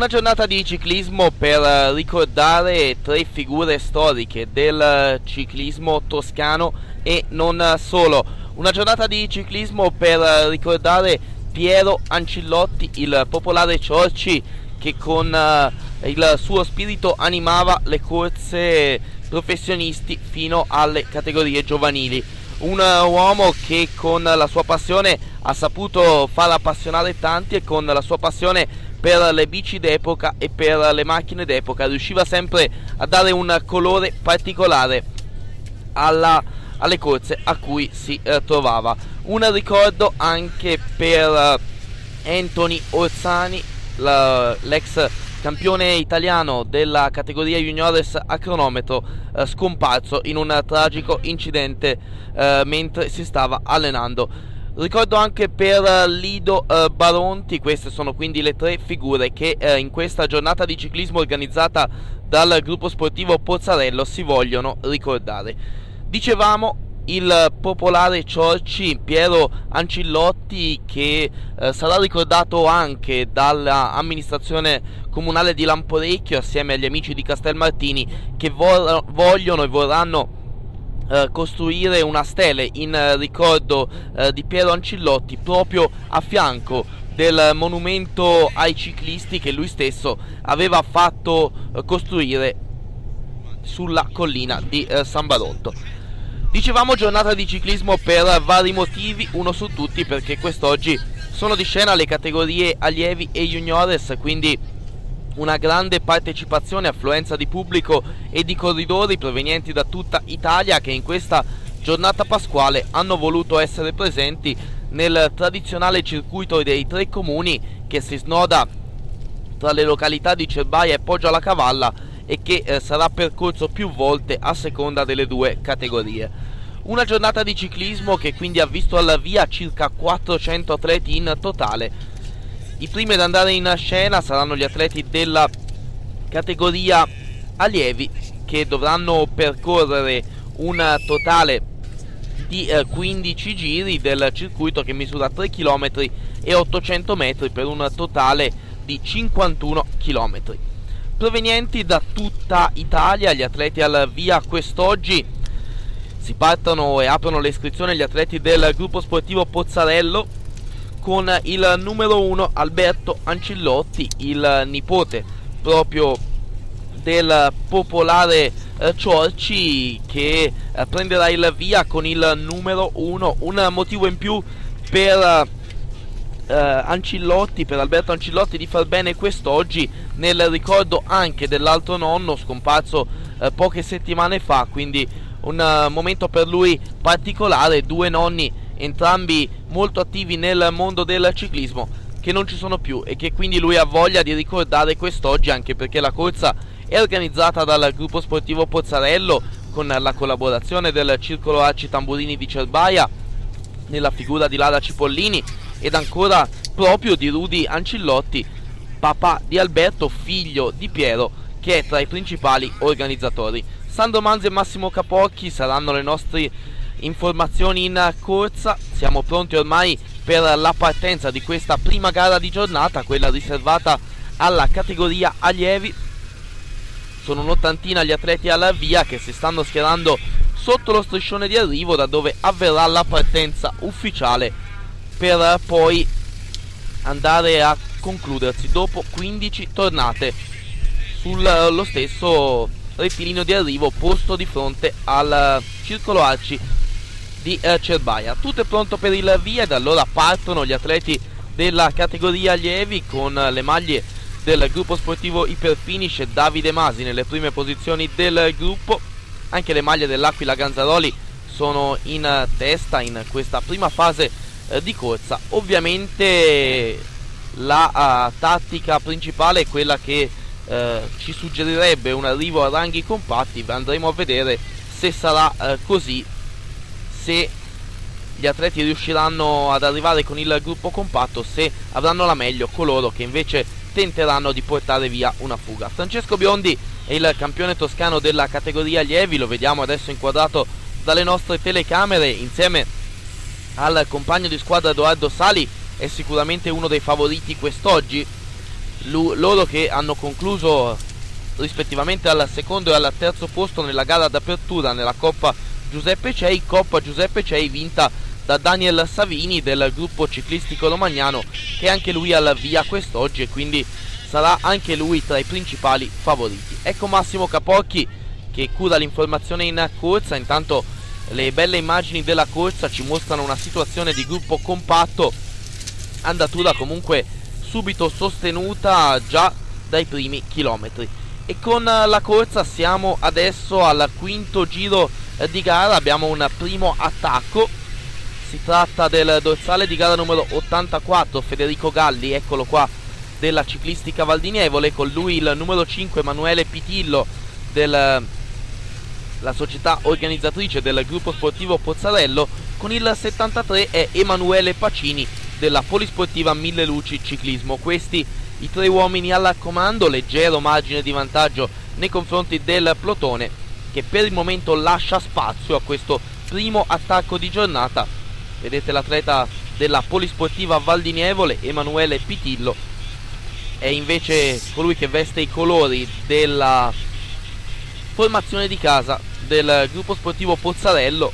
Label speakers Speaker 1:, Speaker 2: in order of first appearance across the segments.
Speaker 1: Una giornata di ciclismo per ricordare tre figure storiche del ciclismo toscano e non solo. Una giornata di ciclismo per ricordare Piero Ancillotti, il popolare Ciorci che con il suo spirito animava le corse professionisti fino alle categorie giovanili. Un uomo che con la sua passione ha saputo far appassionare tanti e con la sua passione per le bici d'epoca e per le macchine d'epoca riusciva sempre a dare un colore particolare alle corse a cui si trovava. Un ricordo anche per Anthony Orsani, l'ex campione italiano della categoria juniores a cronometro, scomparso in un tragico incidente mentre si stava allenando. Ricordo anche per Lido Baronti. Queste sono quindi le tre figure che in questa giornata di ciclismo organizzata dal gruppo sportivo Pozzarello si vogliono ricordare. Dicevamo il popolare Ciorci, Piero Ancillotti, che sarà ricordato anche dall'amministrazione comunale di Lamporecchio assieme agli amici di Castelmartini, che vogliono e vorranno costruire una stele in ricordo di Piero Ancillotti proprio a fianco del monumento ai ciclisti che lui stesso aveva fatto costruire sulla collina di San Barotto. Dicevamo giornata di ciclismo per vari motivi, uno su tutti perché quest'oggi sono di scena le categorie allievi e juniores, quindi una grande partecipazione, affluenza di pubblico e di corridori provenienti da tutta Italia che in questa giornata pasquale hanno voluto essere presenti nel tradizionale circuito dei tre comuni che si snoda tra le località di Cerbaia e Poggio alla Cavalla e che sarà percorso più volte a seconda delle due categorie. Una giornata di ciclismo che quindi ha visto alla via circa 400 atleti in totale. I primi ad andare in scena saranno gli atleti della categoria allievi che dovranno percorrere un totale di 15 giri del circuito che misura 3 km e 800 metri per un totale di 51 km. Provenienti da tutta Italia, gli atleti al via quest'oggi. Si partono e aprono le iscrizioni agli atleti del gruppo sportivo Pozzarello con il numero 1 Alberto Ancillotti, il nipote proprio del popolare Ciorci, che prenderà il via con il numero 1. Un motivo in più per Ancillotti, per Alberto Ancillotti, di far bene quest'oggi nel ricordo anche dell'altro nonno scomparso poche settimane fa, quindi un momento per lui particolare. Due nonni entrambi molto attivi nel mondo del ciclismo che non ci sono più e che quindi lui ha voglia di ricordare quest'oggi, anche perché la corsa è organizzata dal gruppo sportivo Pozzarello con la collaborazione del Circolo Arci Tamburini di Cerbaia nella figura di Lara Cipollini ed ancora proprio di Rudy Ancillotti, papà di Alberto, figlio di Piero, che è tra i principali organizzatori. Sandro Manzi e Massimo Capocchi saranno le nostre informazioni in corsa. Siamo pronti ormai per la partenza di questa prima gara di giornata, quella riservata alla categoria allievi. Sono un'ottantina gli atleti alla via che si stanno schierando sotto lo striscione di arrivo, da dove avverrà la partenza ufficiale per poi andare a concludersi dopo 15 tornate sullo stesso rettilineo di arrivo posto di fronte al circolo Arci di Cerbaia. Tutto è pronto per il via ed allora partono gli atleti della categoria allievi con le maglie del gruppo sportivo Iperfinish e Davide Masi nelle prime posizioni del gruppo. Anche le maglie dell'Aquila Ganzaroli sono in testa in questa prima fase di corsa. Ovviamente la tattica principale è quella che ci suggerirebbe un arrivo a ranghi compatti. Andremo a vedere se sarà così, se gli atleti riusciranno ad arrivare con il gruppo compatto, se avranno la meglio coloro che invece tenteranno di portare via una fuga. Francesco Biondi è il campione toscano della categoria allievi, lo vediamo adesso inquadrato dalle nostre telecamere insieme al compagno di squadra Edoardo Sali. È sicuramente uno dei favoriti quest'oggi. loro che hanno concluso rispettivamente al secondo e al terzo posto nella gara d'apertura nella Coppa Giuseppe Cei vinta da Daniel Savini del gruppo ciclistico romagnano, che anche lui ha il via quest'oggi e quindi sarà anche lui tra i principali favoriti. Ecco Massimo Capocchi che cura l'informazione in corsa. Intanto le belle immagini della corsa ci mostrano una situazione di gruppo compatto, andatura comunque subito sostenuta già dai primi chilometri. E con la corsa siamo adesso al quinto giro di gara, abbiamo un primo attacco, si tratta del dorsale di gara numero 84 Federico Galli, eccolo qua, della ciclistica Valdinievole, con lui il numero 5 Emanuele Pitillo della società organizzatrice del gruppo sportivo Pozzarello, con il 73 è Emanuele Pacini della Polisportiva Mille Luci Ciclismo. Questi i tre uomini al comando, leggero margine di vantaggio nei confronti del plotone che per il momento lascia spazio a questo primo attacco di giornata. Vedete l'atleta della Polisportiva Valdinievole, Emanuele Pitillo, è invece colui che veste i colori della formazione di casa del gruppo sportivo Pozzarello,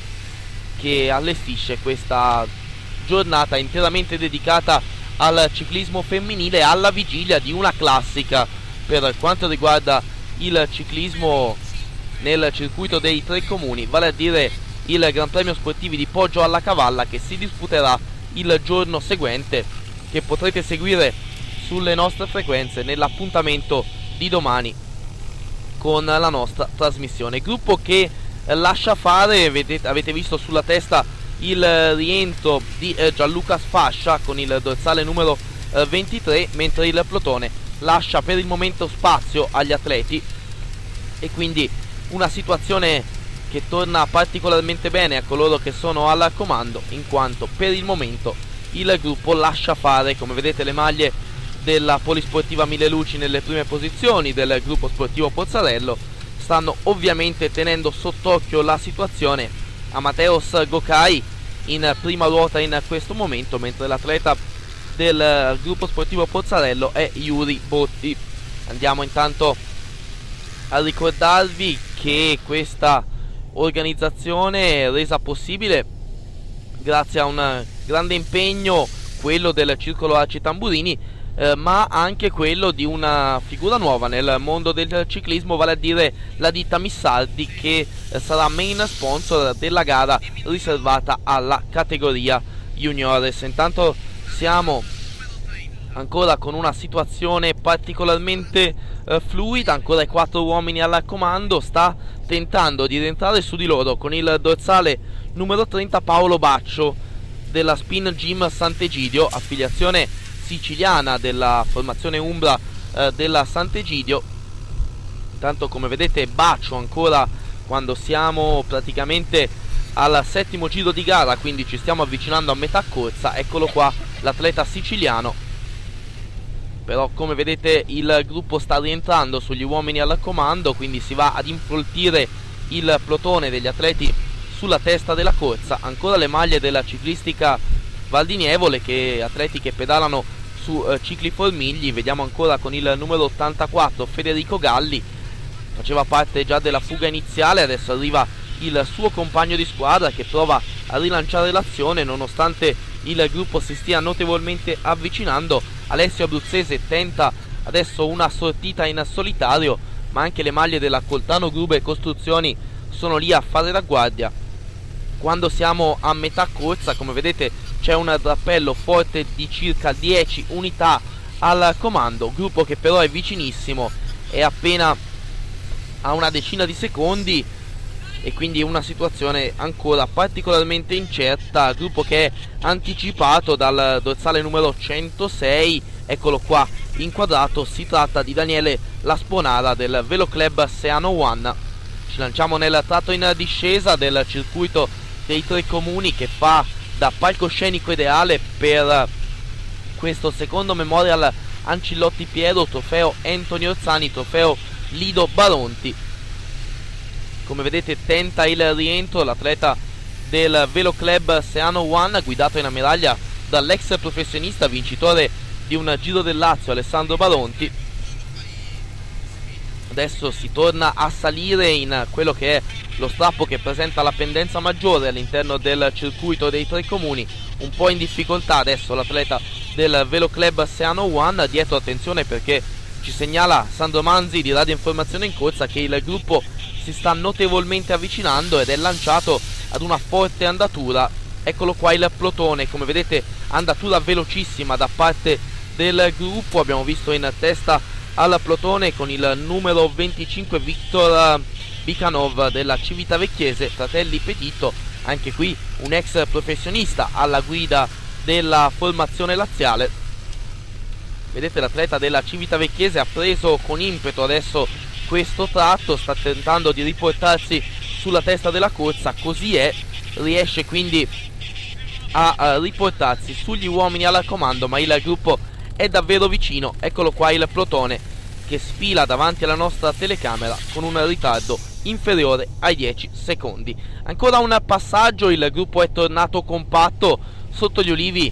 Speaker 1: che allestisce questa giornata interamente dedicata al ciclismo femminile alla vigilia di una classica per quanto riguarda il ciclismo nel circuito dei tre comuni, vale a dire il Gran Premio Sportivi di Poggio alla Cavalla, che si disputerà il giorno seguente, che potrete seguire sulle nostre frequenze nell'appuntamento di domani con la nostra trasmissione. Gruppo che lascia fare, avete visto sulla testa il rientro di Gianluca Sfascia con il dorsale numero 23, mentre il plotone lascia per il momento spazio agli atleti, e quindi una situazione che torna particolarmente bene a coloro che sono al comando, in quanto per il momento il gruppo lascia fare. Come vedete le maglie della Polisportiva Mille Luci nelle prime posizioni del gruppo sportivo Pozzarello stanno ovviamente tenendo sott'occhio la situazione a Mateusz Gocai in prima ruota in questo momento, mentre l'atleta del gruppo sportivo Pozzarello è Yuri Botti. Andiamo intanto a ricordarvi che questa organizzazione è resa possibile grazie a un grande impegno, quello del Circolo Arci Tamburini, ma anche quello di una figura nuova nel mondo del ciclismo, vale a dire la ditta Missardi, che sarà main sponsor della gara riservata alla categoria juniores. Intanto siamo ancora con una situazione particolarmente fluida, ancora i quattro uomini al comando, sta tentando di rientrare su di loro con il dorsale numero 30 Paolo Baccio della Spin Gym Sant'Egidio, affiliazione siciliana della formazione umbra della Sant'Egidio. Intanto, come vedete, Baccio ancora quando siamo praticamente al settimo giro di gara, quindi ci stiamo avvicinando a metà corsa. Eccolo qua l'atleta siciliano, però come vedete il gruppo sta rientrando sugli uomini al comando, quindi si va ad infoltire il plotone degli atleti sulla testa della corsa. Ancora le maglie della ciclistica Valdinievole, che atleti che pedalano su cicli formigli. Vediamo ancora con il numero 84 Federico Galli, faceva parte già della fuga iniziale, adesso arriva il suo compagno di squadra che prova a rilanciare l'azione nonostante il gruppo si stia notevolmente avvicinando. Alessio Abruzzese tenta adesso una sortita in solitario, ma anche le maglie della Coltano Grube Costruzioni sono lì a fare da guardia. Quando siamo a metà corsa, come vedete, c'è un drappello forte di circa 10 unità al comando, gruppo che però è vicinissimo, è appena a una decina di secondi, e quindi una situazione ancora particolarmente incerta. Gruppo che è anticipato dal dorsale numero 106, eccolo qua inquadrato, si tratta di Daniele Lasponara del Velo Club Seano One. Ci lanciamo nel tratto in discesa del circuito dei tre comuni, che fa da palcoscenico ideale per questo secondo Memorial Ancillotti Piero, trofeo Antonio Orsani, trofeo Lido Baronti. Come vedete tenta il rientro l'atleta del Velo Club Seano One, guidato in ammiraglia dall'ex professionista vincitore di un Giro del Lazio, Alessandro Baronti. Adesso si torna a salire in quello che è lo strappo che presenta la pendenza maggiore all'interno del circuito dei tre comuni. Un po' in difficoltà adesso l'atleta del Velo Club Seano One. Dietro, attenzione, perché ci segnala Sandro Manzi di Radio Informazione in Corsa che il gruppo si sta notevolmente avvicinando ed è lanciato ad una forte andatura. Eccolo qua il plotone, come vedete andatura velocissima da parte del gruppo. Abbiamo visto in testa al plotone con il numero 25 Viktor Bikhanov della Civitavecchiese, fratelli Petito, anche qui un ex professionista alla guida della formazione laziale. Vedete, l'atleta della Civitavecchiese ha preso con impeto adesso questo tratto, sta tentando di riportarsi sulla testa della corsa, così è, riesce quindi a riportarsi sugli uomini al comando, ma il gruppo è davvero vicino. Eccolo qua il plotone che sfila davanti alla nostra telecamera con un ritardo inferiore ai 10 secondi. Ancora un passaggio, il gruppo è tornato compatto sotto gli ulivi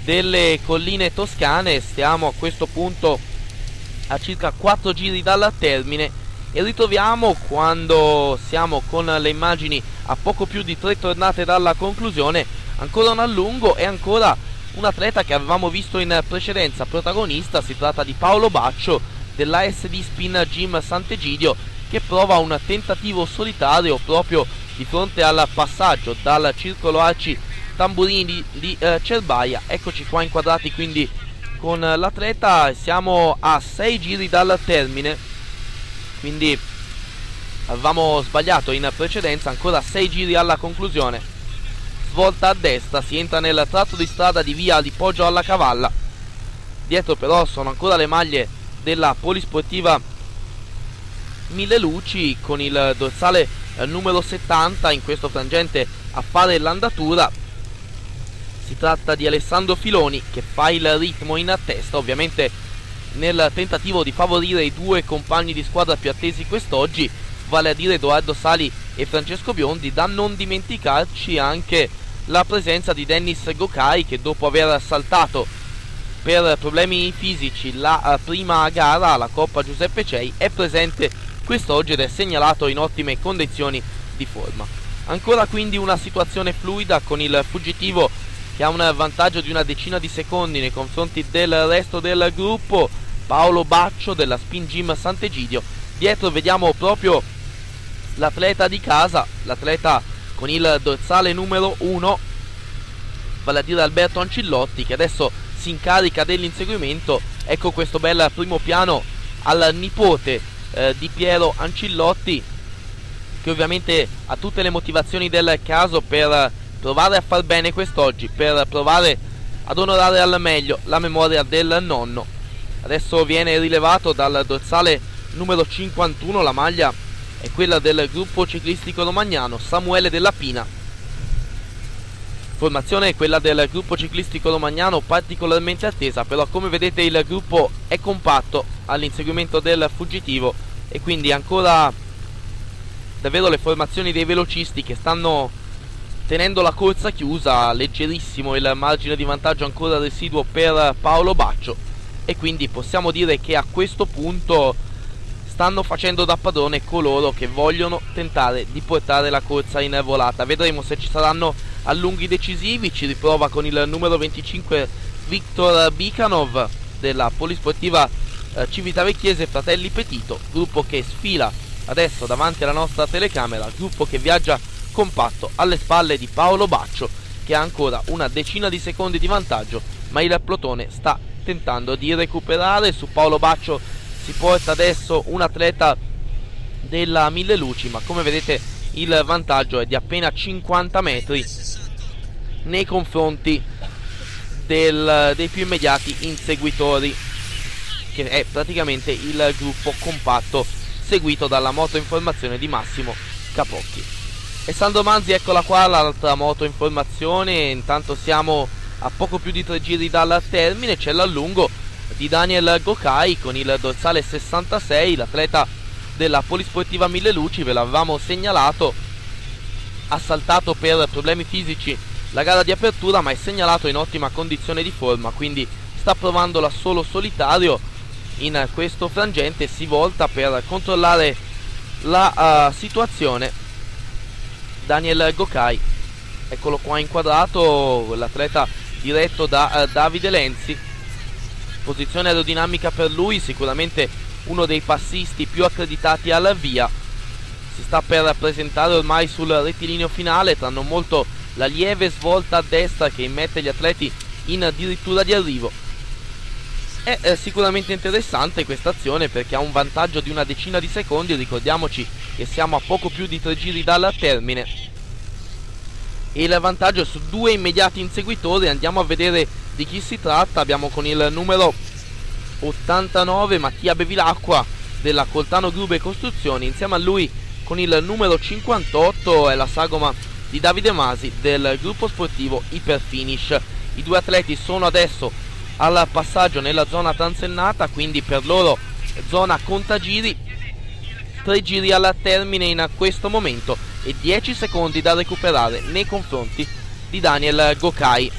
Speaker 1: delle colline toscane. Stiamo a questo punto a circa 4 giri dal termine e ritroviamo, quando siamo con le immagini a poco più di 3 tornate dalla conclusione, ancora un allungo e ancora un atleta che avevamo visto in precedenza protagonista. Si tratta di Paolo Baccio dell'ASD Spin Gym Sant'Egidio, che prova un tentativo solitario proprio di fronte al passaggio dal circolo arci tamburini di Cerbaia. Eccoci qua inquadrati quindi con l'atleta. Siamo a 6 giri dal termine, quindi avevamo sbagliato in precedenza. Ancora 6 giri alla conclusione. Svolta a destra, si entra nel tratto di strada di via di Poggio alla Cavalla. Dietro però sono ancora le maglie della Polisportiva Mille Luci con il dorsale numero 70 in questo frangente a fare l'andatura. Si tratta di Alessandro Filoni che fa il ritmo in testa, ovviamente nel tentativo di favorire i due compagni di squadra più attesi quest'oggi, vale a dire Edoardo Sali e Francesco Biondi. Da non dimenticarci anche la presenza di Dennis Gokai, che dopo aver saltato per problemi fisici la prima gara, la Coppa Giuseppe Cei, è presente quest'oggi ed è segnalato in ottime condizioni di forma. Ancora quindi una situazione fluida con il fuggitivo che ha un vantaggio di una decina di secondi nei confronti del resto del gruppo, Paolo Baccio della Spin Gym Sant'Egidio. Dietro vediamo proprio l'atleta di casa, l'atleta con il dorsale numero 1, vale a dire Alberto Ancillotti, che adesso si incarica dell'inseguimento. Ecco questo bel primo piano al nipote di Piero Ancillotti, che ovviamente ha tutte le motivazioni del caso per provare a far bene quest'oggi, per provare ad onorare al meglio la memoria del nonno. Adesso viene rilevato dal dorsale numero 51, la maglia è quella del gruppo ciclistico romagnano, Samuele Della Pina. Formazione è quella del gruppo ciclistico romagnano particolarmente attesa, però come vedete il gruppo è compatto all'inseguimento del fuggitivo e quindi ancora davvero le formazioni dei velocisti che stanno tenendo la corsa chiusa. Leggerissimo il margine di vantaggio ancora residuo per Paolo Baccio e quindi possiamo dire che a questo punto stanno facendo da padrone coloro che vogliono tentare di portare la corsa in volata. Vedremo se ci saranno allunghi decisivi. Ci riprova con il numero 25 Viktor Bikhanov della Polisportiva Civitavecchiese Fratelli Petito, gruppo che sfila adesso davanti alla nostra telecamera, gruppo che viaggia compatto alle spalle di Paolo Baccio, che ha ancora una decina di secondi di vantaggio, ma il plotone sta tentando di recuperare. Su Paolo Baccio si porta adesso un atleta della Mille Luci, ma come vedete il vantaggio è di appena 50 metri nei confronti dei più immediati inseguitori, che è praticamente il gruppo compatto seguito dalla moto informazione di Massimo Capocchi. E Sandro Manzi, eccola qua l'altra moto informazione. Intanto siamo a poco più di 3 giri dal termine. C'è l'allungo di Daniel Gokai con il dorsale 66, l'atleta della Polisportiva Mille Luci, ve l'avevamo segnalato, ha saltato per problemi fisici la gara di apertura, ma è segnalato in ottima condizione di forma, quindi sta provando l'assolo solitario in questo frangente, si volta per controllare la situazione. Daniel Gokai, eccolo qua inquadrato, l'atleta diretto da Davide Lenzi. Posizione aerodinamica per lui, sicuramente uno dei passisti più accreditati alla via. Si sta per presentare ormai sul rettilineo finale, tra non molto la lieve svolta a destra che immette gli atleti in addirittura di arrivo. È sicuramente interessante questa azione perché ha un vantaggio di una decina di secondi, ricordiamoci che siamo a poco più di 3 giri dal termine. E il vantaggio è su 2 immediati inseguitori. Andiamo a vedere di chi si tratta. Abbiamo con il numero 89 Mattia Bevilacqua della Coltano Grube Costruzioni, insieme a lui con il numero 58 è la sagoma di Davide Masi del gruppo sportivo Iperfinish. I due atleti sono adesso al passaggio nella zona transennata, quindi per loro zona contagiri, 3 giri al termine in questo momento e 10 secondi da recuperare nei confronti di Daniel Gokai.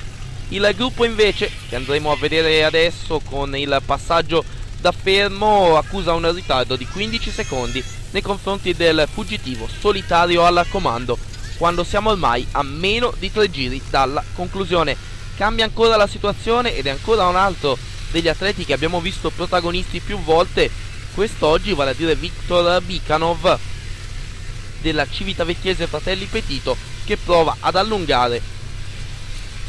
Speaker 1: Il gruppo invece, che andremo a vedere adesso con il passaggio da fermo, accusa un ritardo di 15 secondi nei confronti del fuggitivo solitario al comando, quando siamo ormai a meno di 3 giri dalla conclusione. Cambia ancora la situazione ed è ancora un altro degli atleti che abbiamo visto protagonisti più volte quest'oggi, vale a dire Viktor Bikanov della Civitavecchiese Fratelli Petito, che prova ad allungare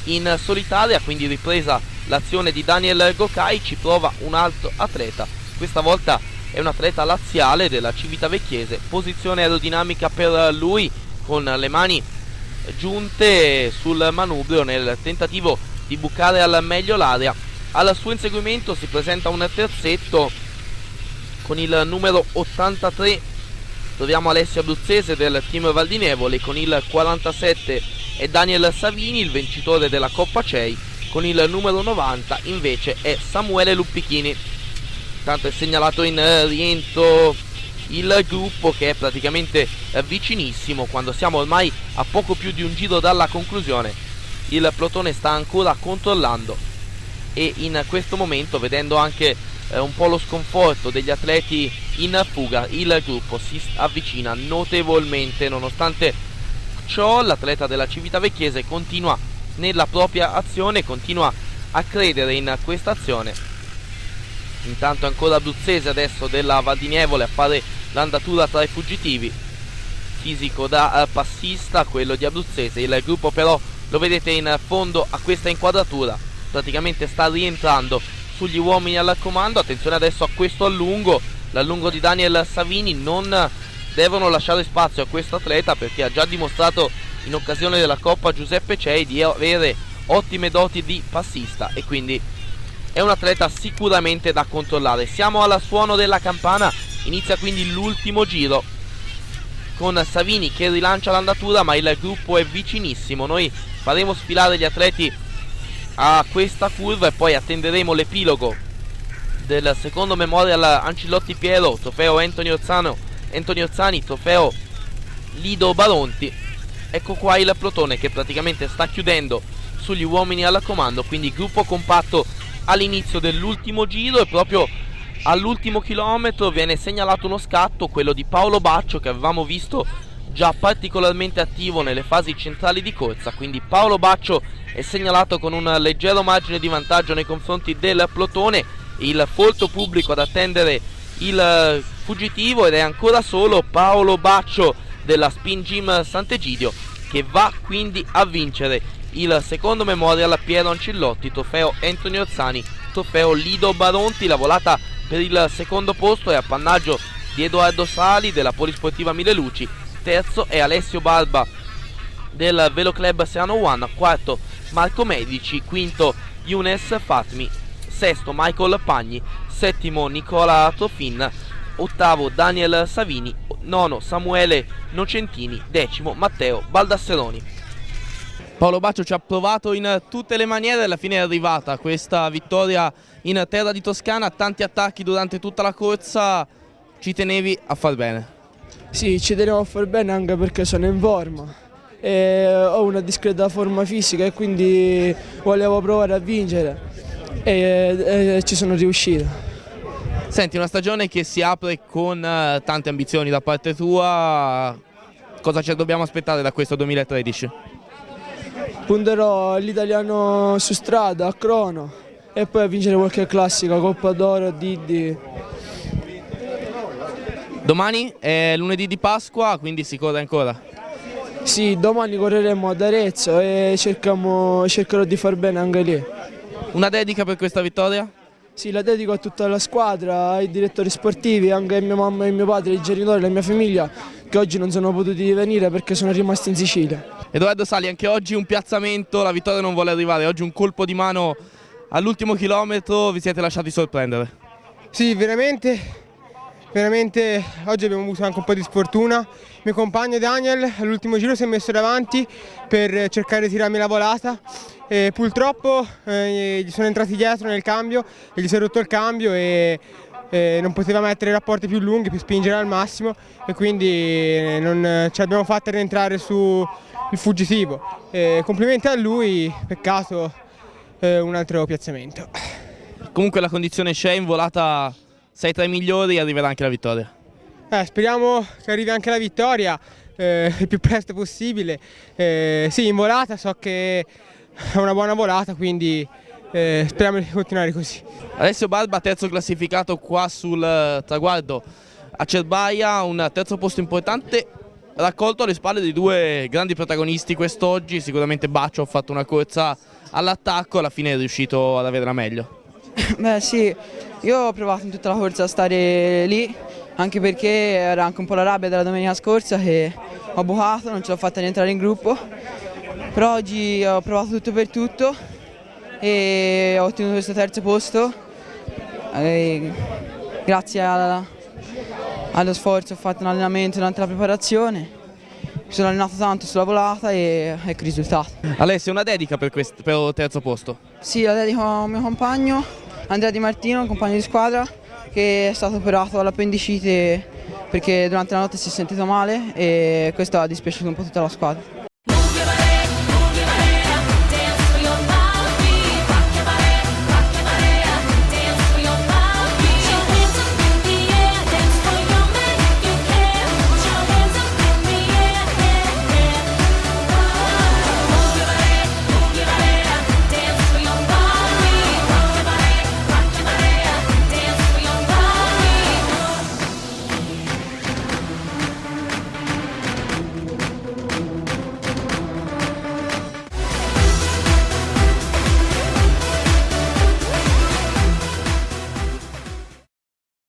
Speaker 1: in solitaria. Quindi ripresa l'azione di Daniel Gokai, ci prova un altro atleta, questa volta è un atleta laziale della Civitavecchiese. Posizione aerodinamica per lui con le mani giunte sul manubrio nel tentativo di bucare al meglio l'area. Al suo inseguimento si presenta un terzetto con il numero 83, troviamo Alessio Abruzzese del team Valdinevole, con il 47 è Daniel Savini, il vincitore della Coppa CEI, con il numero 90 invece è Samuele Luppichini. Tanto è segnalato in rientro il gruppo, che è praticamente vicinissimo quando siamo ormai a poco più di un giro dalla conclusione. Il plotone sta ancora controllando e in questo momento, vedendo anche un po' lo sconforto degli atleti in fuga, il gruppo si avvicina notevolmente. Nonostante ciò, l'atleta della Civitavecchiese continua nella propria azione, continua a credere in questa azione. Intanto ancora Abruzzese adesso della Valdinievole a fare l'andatura tra i fuggitivi, fisico da passista quello di Abruzzese. Il gruppo però lo vedete in fondo a questa inquadratura, praticamente sta rientrando sugli uomini al comando. Attenzione adesso a questo l'allungo di Daniel Savini. Non devono lasciare spazio a questo atleta perché ha già dimostrato in occasione della Coppa Giuseppe Cei di avere ottime doti di passista e quindi è un atleta sicuramente da controllare. Siamo al suono della campana, inizia quindi l'ultimo giro con Savini che rilancia l'andatura, ma il gruppo è vicinissimo. Noi faremo sfilare gli atleti a questa curva e poi attenderemo l'epilogo del secondo Memorial Ancilotti Piero, trofeo Anthony Ozzani, trofeo Lido Baronti. Ecco qua il plotone che praticamente sta chiudendo sugli uomini al comando, quindi gruppo compatto all'inizio dell'ultimo giro, e proprio all'ultimo chilometro viene segnalato uno scatto, quello di Paolo Baccio, che avevamo visto già particolarmente attivo nelle fasi centrali di corsa. Quindi Paolo Baccio è segnalato con un leggero margine di vantaggio nei confronti del plotone, il folto pubblico ad attendere il fuggitivo, ed è ancora solo Paolo Baccio della Spin Gym Sant'Egidio che va quindi a vincere il secondo Memorial Piero Ancillotti, trofeo Anthony Ozzani, trofeo Lido Baronti. La volata per il secondo posto è appannaggio di Edoardo Sali della Polisportiva Mille Luci, terzo è Alessio Barba del Velo Club Serrano One, quarto Marco Medici, quinto Younes Fatmi, sesto Michael Pagni, settimo Nicola Trofin, ottavo Daniel Savini, nono Samuele Nocentini, decimo Matteo Baldasseroni. Paolo Baccio ci ha provato in tutte le maniere, alla fine è arrivata questa vittoria in terra di Toscana, tanti attacchi durante tutta la corsa, ci tenevi a far bene?
Speaker 2: Sì, ci tenevo a far bene anche perché sono in forma e ho una discreta forma fisica e quindi volevo provare a vincere. e ci sono riuscito.
Speaker 1: Senti, una stagione che si apre con tante ambizioni da parte tua, cosa ci dobbiamo aspettare da questo 2013?
Speaker 2: Punterò l'italiano su strada, a crono, e poi a vincere qualche classica, Coppa d'Oro, Didi.
Speaker 1: Domani è lunedì di Pasqua, quindi si corre ancora.
Speaker 2: Sì, domani correremo ad Arezzo e cercherò di far bene anche lì.
Speaker 1: Una dedica per questa vittoria?
Speaker 2: Sì, la dedico a tutta la squadra, ai direttori sportivi, anche a mia mamma e mio padre, ai genitori, la mia famiglia, che oggi non sono potuti venire perché sono rimasti in Sicilia.
Speaker 1: Edoardo Sali, anche oggi un piazzamento, la vittoria non vuole arrivare, oggi un colpo di mano all'ultimo chilometro, vi siete lasciati sorprendere.
Speaker 3: Sì, veramente oggi abbiamo avuto anche un po' di sfortuna. Il mio compagno Daniel all'ultimo giro si è messo davanti per cercare di tirarmi la volata e purtroppo gli sono entrati dietro nel cambio e gli si è rotto il cambio e non poteva mettere rapporti più lunghi per spingere al massimo e quindi non ci abbiamo fatto rientrare sul fuggitivo. Complimenti a lui, peccato un altro piazzamento.
Speaker 1: Comunque la condizione c'è, in volata sei tra i migliori e arriverà anche la vittoria.
Speaker 3: Speriamo che arrivi anche la vittoria il più presto possibile. Sì, in volata so che è una buona volata, quindi speriamo di continuare così.
Speaker 1: Alessio Barba, terzo classificato qua sul traguardo a Cerbaia, un terzo posto importante raccolto alle spalle di due grandi protagonisti quest'oggi. Sicuramente Baccio ha fatto una corsa all'attacco, alla fine è riuscito ad avere la meglio.
Speaker 4: Beh sì, io ho provato in tutta la corsa a stare lì, anche perché era anche un po' la rabbia della domenica scorsa che ho bucato, non ce l'ho fatta rientrare in gruppo, però oggi ho provato tutto per tutto e ho ottenuto questo terzo posto, grazie allo sforzo ho fatto un allenamento durante la preparazione, mi sono allenato tanto sulla volata e ecco il risultato.
Speaker 1: Alessio, una dedica per il terzo posto?
Speaker 4: Sì, la dedico a un mio compagno, Andrea Di Martino, un compagno di squadra, che è stato operato all'appendicite perché durante la notte si è sentito male e questo ha dispiaciuto un po' tutta la squadra.